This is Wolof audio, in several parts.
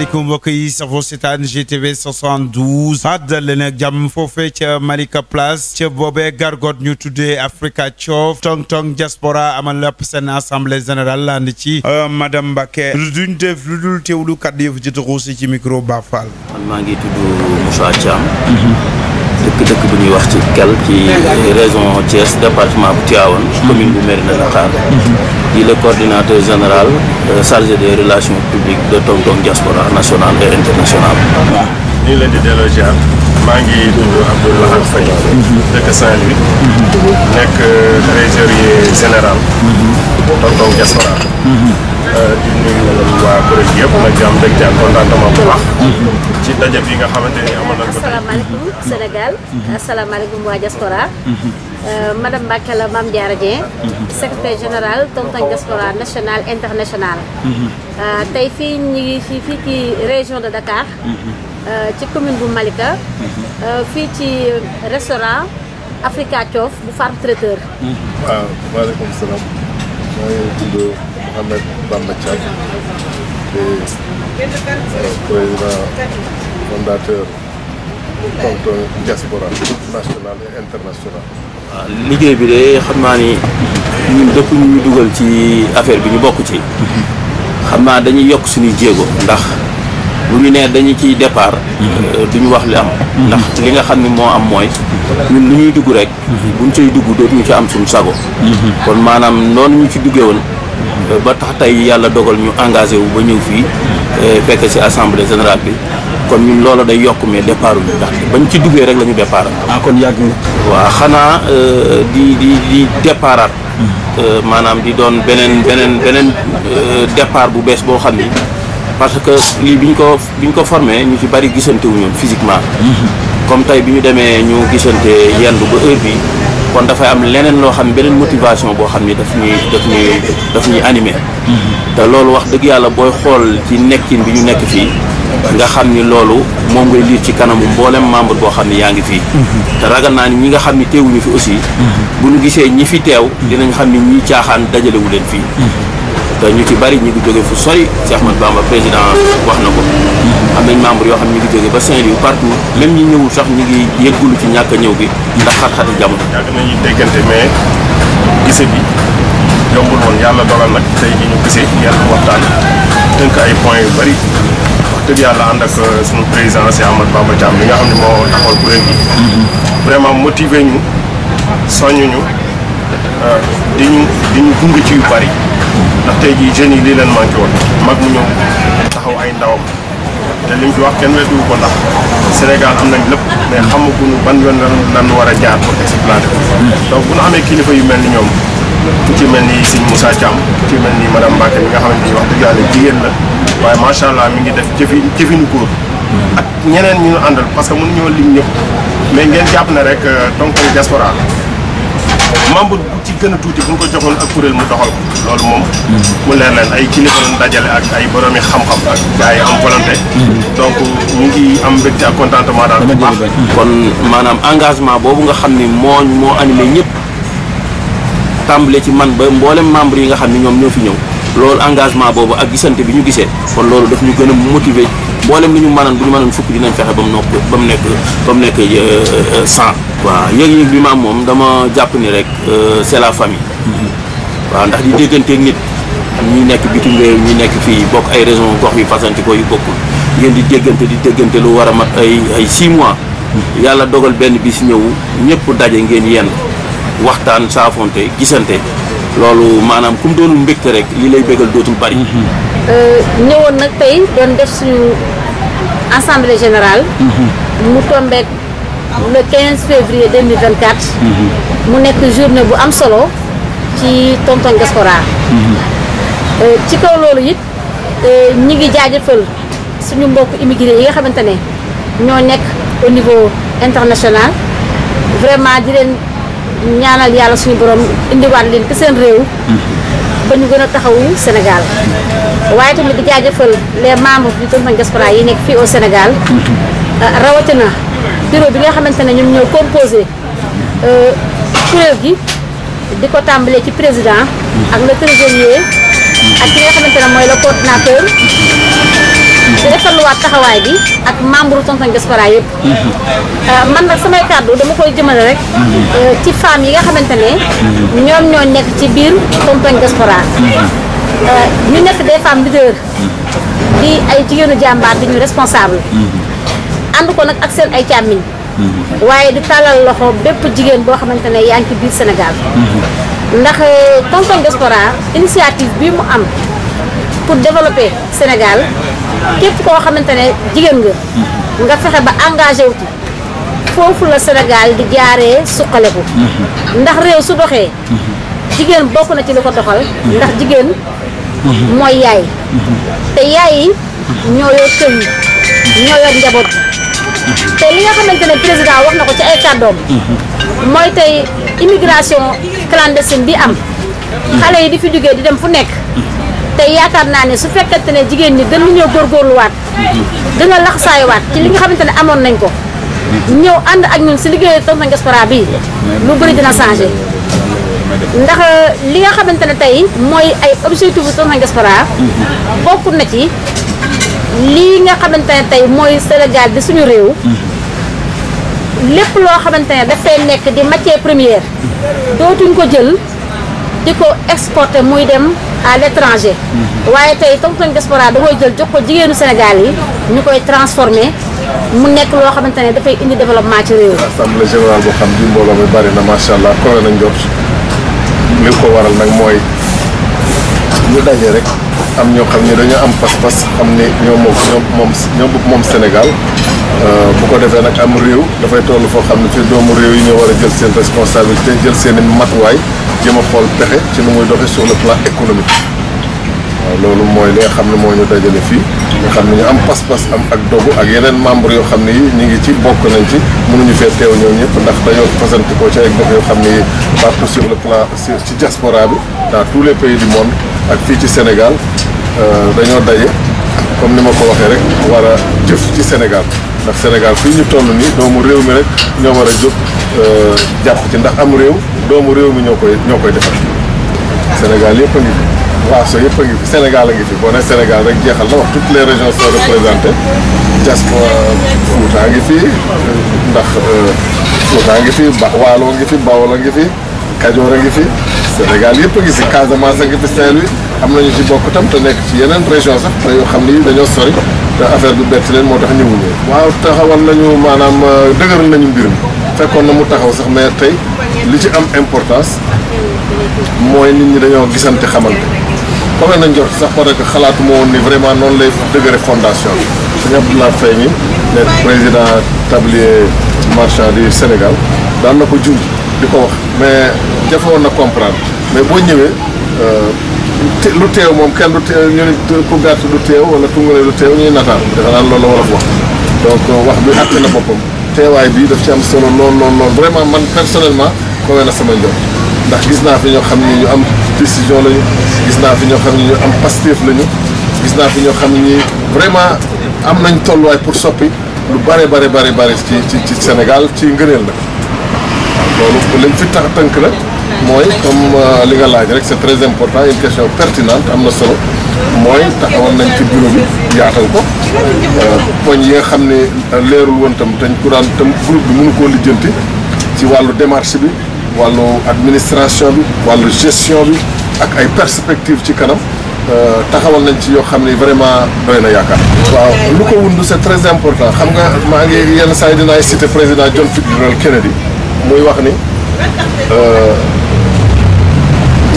asalaamaaleykum mbokk yi safoo seetaan GTV 72 àddal leen ak jàmm foofee ca Malika Place ca boobee gargot ñu tuddee Africa Thiof tong diaspora amal lépp seen assemblée générale land ci madame Mbacké duñ def lu dul teewlu kàddu yëf ci taxuusi ci micro Ba Fall. man maa ngi tudd Moussa Thiam dëkk bu ñuy wax ci Kell ci région Thiès département bu Tivaouane commune bu Mérina Dakhar di le coordinateur général chargé des relations publiques de Tong diaspora nationale et internationale. waaw ñu ngi leen di delloo ziar maa ngi tudd Abdoulaye Faye dëkk Saint-Louis nekk trésorier général Tong diaspora di nuyu waa kuréel yëpp nag di am mbégte ak contentement bu baax ci daje bi nga xamante ni amoon nañ ko. asalaamaaleykum Sénégal asalaamaaleykum waa diaspora madame Mbacké la Mame Diarra Dieng secrétaire général Tong diaspora national international tey fii ñu ngi fii ci région de Dakar ci commune bu Malika fii ci restaurant Africa Thiof bu Farm Traiteur. waaw waaleykum salaam maa ngi tudd Mouhamed Bamba Thiam président fondateur Tong diaspora national et international. waaw liggéey bi de xam naa ni ñun dëpp ñu dugal ci affaire bi ñu bokk ci xam naa dañuy yokk suñuy jéego ndax bu ñu nee dañu ciy départ duñu wax li am ndax li nga xam ni moo am mooy ñun lu ñuy dugg rek buñ cay dugg dootuñu ci am suñu sago kon maanaam noonu ñu ci duggee woon ba tax tey yàlla dogal ñu engagé wu ba ñëw fii fekk ci assemblée générale bi kon ñun loolu day yokk mais départ ñu ndax bañ ci duggee rek la ñu départ. kon yàgg nga. waaw xanaa di déparaat maanaam di doon beneen départ bu bees boo xam ni parce que lii biñ ko formé ñu ci bari gisante wu ñoon physiquement. comme tey bi ñu demee ñu gisante yendu ba heure bi kon dafay am leneen loo xam beneen motivation boo xam ni daf ñuy animé. te loolu wax dëgg yàlla booy xool ci nekkin bi ñu nekk fii nga xam ni loolu moom ngay liir ci kanamu mboolem membre boo xam ni yaa ngi fii. te ragal naa ni ñi nga xam ni teewuñu fi aussi. bu ñu gisee ñi fi teew dinañ xam ni ñi caaxaan dajalewu leen fii. te ñu ci bari ñu ngi jóge fu sori Cheikh Ahmadou Bamba président wax na ko. am nañ membre yoo xam ñu ngi jóge ba Saint-Louis partout même ñi ñëwul sax ñu ngi yëggulu ci ñàkk a ñëw bi ndax xat-xati jamono. yàgg nañuy déggante mais gise bi yombul woon yàlla dogal nag tey ji ñu gisee yàlla waxtaan tënk ay points yu bari wax dëgg yàlla ànd ak suñu président Cheikh Ahmadou Bamba Thiam li nga xam ne moo taxawal kuréel gi. vraiment motiver ñu soññ ñu di ñu gunge ci yu bari. ndax tey jii jeunes yi lii leen manqué woon mag mu ñëw taxaw ay ndawam te li mu fi wax kenn weddiwu ko ndax Sénégal am nañ lépp mais xamaguñu ban yoon lan war a jaar pour exploiter ko. donc bu ñu amee kilifa yu mel ni ñoom ku ci mel ni sëñ Moussa Thiam ku ci mel ni madame Mbacké mi nga xamante ni wax dëgg yàlla jigéen la waaye macha allah mi ngi def jëfinu góor ak ñeneen ñu ñu àndal parce que mënuñoo lim ñëpp mais ngeen jàpp ne rek Tong diaspora membre bu ci gën a tuuti bu ñu ko joxoon ak kuréel mu doxal ko loolu moom mu leer leen ay kilifa lañ dajale ak ay boroomi xam-xam ak gars yi am volonté donc ñu ngi am mbégte ak contentement daal bu baax. kon maanaam engagement boobu nga xam ni moo animé ñëpp tàmbale ci man ba mboolem membre yi nga xam ni ñoom ñoo fi ñëw loolu engagement boobu ak gisante bi ñu gisee kon loolu daf ñu gën a motiver mboolem li ñu mënoon bu ñu mënoon fukk dinañ fexe ba mu nekk 100. waaw yëg-yëg bi ma am moom dama jàpp ni rek c'est la famille. waaw ndax di dégganteeg nit ñi nekk bitim réew ñi nekk fii bokk ay raison gox yu fasanti ko yu bokkul ngeen di déggante lu war a mat ay 6 mois. yàlla dogal benn bis ñëw ñëpp daje ngeen yenn waxtaan saafonte gisante loolu maanaam kum doonul mbégte rek li lay bégal dootul bari. ñëwoon nag tey doon def suñu assemblée générale. mu tombeek le 15 février 2024. mu nekk journée bu am solo ci Tong diaspora. ci kaw loolu it ñi ngi jaajëfal suñu mbokk immigré yi nga xamante ne ñoo nekk au niveau international vraiment di leen ñaanal yàlla suñu borom indiwaat leen ci seen réew. ba ñu gën a taxawu Sénégal. waaye tamit di jaajëfal les membres du Tong diaspora yi nekk fii au Sénégal. rawatina bureau bi nga xamante ne ñun ñoo composé kuréel gi di ko tàmbalee ci président ak le trésorier ak ki nga xamante ne mooy le coordinateur di rafetluwaat taxawaay bi ak membre Tonton Diaspora yëpp. man nag samay kàddu dama koy jëmale rek ci femmes yi nga xamante ne ñoom ñoo nekk ci biir Tonton Diaspora. ñu nekk des femmes leaders di ay jigéenu jàmbaar di ñu responsable. ànd ko nag ak seen ay càmmiñ. waaye di tàllal loxo bépp jigéen boo xamante ne yaa ngi ci biir Sénégal. ndax Tonton Diaspora initiative bi mu am pour développer Sénégal képp koo xamante ne jigéen nga fexe ba engagé wu ci foofu la Sénégal di jaaree suqaleku. ndax réew su doxee jigéen bokk na ci li ko doxal. ndax jigéen mooy yaay. te yaay yi ñoo yor kër yi ñoo yor njaboot bi te li nga xamante ne président wax na ko ci ay kàddoom mooy tey immigration clandestine bi am xale yi di fi jógee di dem fu nekk te yaakaar naa ne su fekkente ne jigéen ñi gën ñoo góorgóorluwaat gën a laxasaayuwaat ci li nga xamante ne amoon nañ ko ñëw ànd ak ñun si liggéeyu Tonton Diaspora bi lu bëri dina changé ndax li nga xamante ne tey mooy ay objectif bu Tonton Diaspora bokk na ci lii nga xamante ne tey mooy Sénégal di suñu réew lépp loo xamante ne dafay nekk di matière première dootuñ ko jël di ko exporter muy dem à l'étranger waaye tey Tonton Diaspora da koy jël jox ko jigéenu Sénégal yi ñu koy transformer mu nekk loo xamante ne dafay indi développement ci réew mi. assemblée générale boo xam bi mbooloo mi bari na macha allah kowe nañ jot li ko waral nag mooy ñu daje rek am ñoo xam ne dañoo am pas-pas xam ne ñoo moom Sénégal bu ko defee nag am réew dafay toll foo xam ne fii doomu réew yi ñoo war a jël seen responsabilité jël seen i matuwaay jéem a xool pexe ci nu muy doxee sur le plan économique. waaw loolu mooy li nga xam ne moo ñu dajale fii nga xam ne ñu am pas-pas am ak dogu ak yeneen membre yoo xam ne yi ñu ngi ci bokk nañ ci mënuñu fee teew ñëw ñëpp ndax dañoo fasanti ko ci ay gox yoo xam ne yi partout sur le plan ci diaspora bi dans tous les pays du monde ak fii ci Sénégal dañoo daje comme ni ma ko waxee rek war a jëf ci Sénégal ndax Sénégal fii ñu toll nii doomu réew mi rek ñoo war a jóg jàpp ci ndax am réew doomu réew mi ñoo koy defar Sénégal yëpp a ngi fi waaso yëpp a ngi fi Sénégal a ngi fi boo ne Sénégal rek jeexal na wax toutes les régions sont représentées diaspora Fouta a ngi fi ndax Fouta a ngi fi Waalo a ngi fi Bawol a ngi fi Kajoor a ngi fi Sénégal yëpp a ngi si Casamance a ngi fi Saint-Louis am nañu ci bokk tam te nekk ci yeneen région sax te yoo xam ni dañoo sori te affaire bi bett leen moo tax ñëwuñu waaw taxawal nañu maanaam dëgëral nañu mbir mi fekkoon na mu taxaw sax mais tey li ci am importance mooy nit ñi dañoo gisante xamante comme nañ jot sax parce que xalaatu ma woon ni vraiment noonu lay dëgëre fondation bi sëñ Abdoulaye Faye mi nekk président tablier marchand du Sénégal daan na ko junj di ko wax mais jafewoon na comprendre mais boo ñëwee lu teew moom kenn du teew ñu ne ku gàtt du teew wala tungale du teew ñuy nataal defe naa loolu la war a wax donc wax bi àtte na boppam teewaay bi daf ci am solo lool vraiment man personnellement kowe na sama njort ndax gis naa fi ñoo xam ne ñu am décision lañu gis naa fi ñoo xam ne ñu am Pastef lañu gis naa fi ñoo xam ne vraiment am nañ tolluwaay pour soppi lu bare ci Sénégal ci ngëneel la loolu lañ fi tax tënk nag mooy comme li nga laaj rek c'est très important une question pertinente am na solo mooy taxawoon nañ ci bureau bi yaatal ko poñ yi nga xam ne leerul woon tam dañ ko daan tam groupe bi mënu koo lijjanti ci wàllu démarche bi wàllu administration bi wàllu gestion bi ak ay perspectives ci kanam taxawal nañ ci yoo xam ne vraiment doy na yaakaar. waaw lu ko wundu c'est très important xam nga maa ngi yenn saa yi dinaay cité président John Fitzgerald Kennedy muy wax ni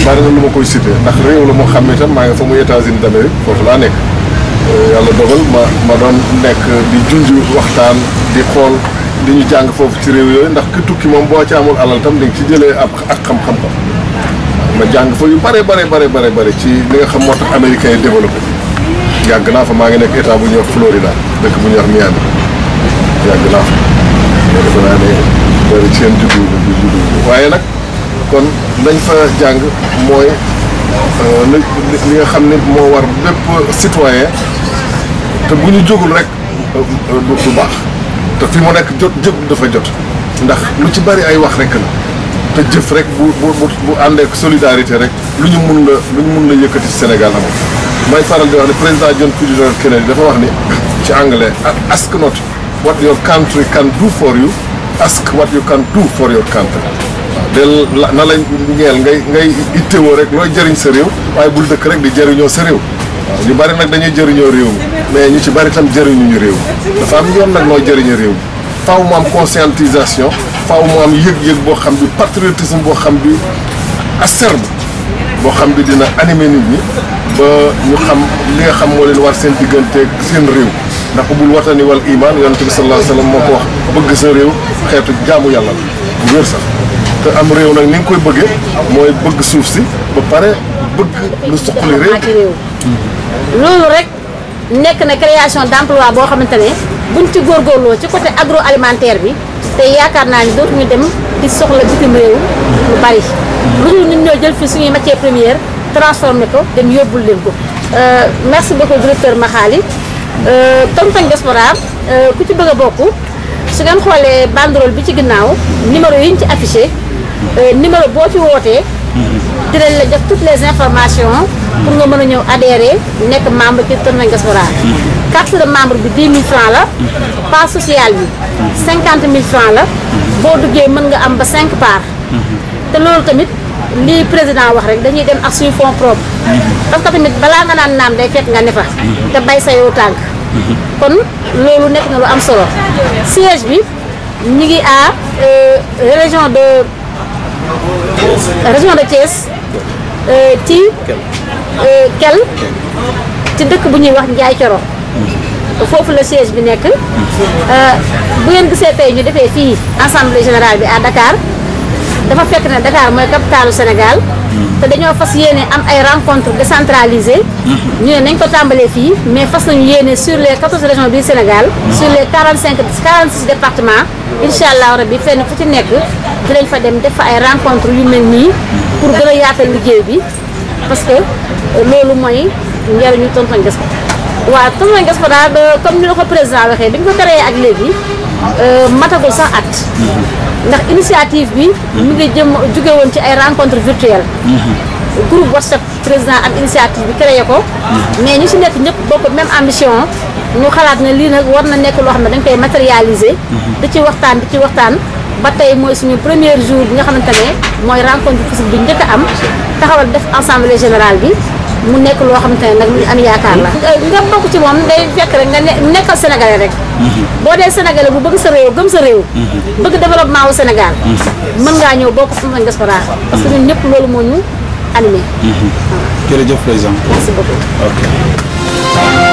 bari na lu ma koy cité ndax réew la moo xam ne itam maa ngi fa muy États-Unis d'Amérique foofu laa nekk yàlla dogal ma doon nekk di junj waxtaan di xool di ñu jàng foofu ci réew yooyu ndax ki tukki moom boo ci amul alal tam di nga ci jëlee ak xam-xam ko ma jàng fa yu bare ci li nga xam moo tax américains yi développé yàgg naa fa maa ngi nekk état bu ñuy wax Florida dëkk bu ñuy wax Miami yàgg naa fa defe naa ne bari ci seen juddu waaye nag kon lañ fa jàng mooy li nga xam ne moo war bépp citoyen te bu ñu jógul rek du baax te fi mu nekk jot dafa jot ndax lu ci bari ay wax rek la te jëf rek bu ànd ak solidarité rek lu ñu mun la yëkkati ci Sénégal amul. may faral di wax ne président John Fitzgerald Kennedy dafa wax ni ci anglais ask not what your country can do for you, ask what you can do for your country. del na lañ ñeel ngay ittewoo rek looy jëriñ sa réew waaye bul dëkk rek di jëriñoo sa réew. waaw ñu bari nag dañuy jëriñoo réew mi mais ñu ci bari tam jëriñuñu réew mi dafa am yoon nag nooy jëriñoo réew mi faaw mu am conscientisation faaw mu am yëg-yëg boo xam bi patriotisme boo xam bi acerbe boo xam bi dina animer nit ñi ba ñu xam li nga xam moo leen war seen digganteeg seen réew ndax bul watani wal iman yonent bi sallallahu alayhi wa sallam moo ko wax bëgg sa réew xeetu jaamu yàlla la bu wér sax te am réew nag ni nga koy bëggee mooy bëgg suuf si ba pare bëgg lu suqali réew. loolu rek nekk na création d'emploi boo xamante ne buñ ci góorgóorloo ci côté agroalimentaire bi te yaakaar naa ni dootuñu dem di soxla bitim réew lu bari. lu dul nit ñoo jël fi suñuy matière première transformé ko dem yóbbul leen ko. merci beaucoup directeur Makhali Tonton Diaspora ku ci bëgg a bokk su ngeen xoolee banderole bi ci ginnaaw numéro yi ñu ci affiché numéro boo ci wootee dinañ la jox toutes les informations pour nga mën a ñëw adhérer nekk membre ci Tonton Diaspora. carte de membre bi 10 000 francs la part sociale bi 50 000 francs la boo duggee mën nga am ba 5 parts te loolu tamit lii président wax rek dañuy dem ak suñu fonds propre parce que tamit balaa nga naan naam day fekk nga ne fa te bay sa yow tànk kon loolu nekk na lu am solo siège bi ñu ngi à région de Thiès ci Kel ci dëkk bu ñuy wax Ndiaye Coro foofu la siège bi nekk bu ngeen gisee tey ñu defee fii assemblée générale bi à Dakar dafa fekk ne Dakar mooy capitalu Sénégal te dañoo fas yéene am ay rencontres décentralisées ñu ne nañ ko tàmbalee fii mais fas nañu yéene sur les 14 régions du Sénégal sur les 46 départements incha allah rabbi fenn fu ci nekk dinañ fa dem def fa ay rencontres yu mel nii pour gën a yaatal liggéey bi parce que loolu mooy njëriñu Tonton Diaspora. waaw Tonton Diaspora comme ni la ko président waxee bi ñu ko créé ak léegi matagul sax at. ndax initiative bi mu ngi jóge woon ci ay rencontres virtuelles. groupe WhatsApp président am initiative bi créé ko. mais ñu si nekk ñëpp bokk même ambition ñu xalaat ne lii nag war na nekk loo xam ne dañ koy matérialiser. di ci waxtaan ba tey mooy suñu premier jour bi nga xamante ne mooy rencontre physique bi njëkk a am taxawal def assemblée générale bi mu nekk loo xamante ne nag lu ñu am yaakaar la. nga bokk ci moom day fekk rek nga nekkal sénégalais rek. boo dee sénégalais bu bëgg sa réew gëm sa réew. bëgg développement wu Sénégal. mën ngaa ñëw bokk Tonton Diaspora parce que ñun ñëpp loolu moo ñu animé. jërëjëf président. merci beaucoup. ok.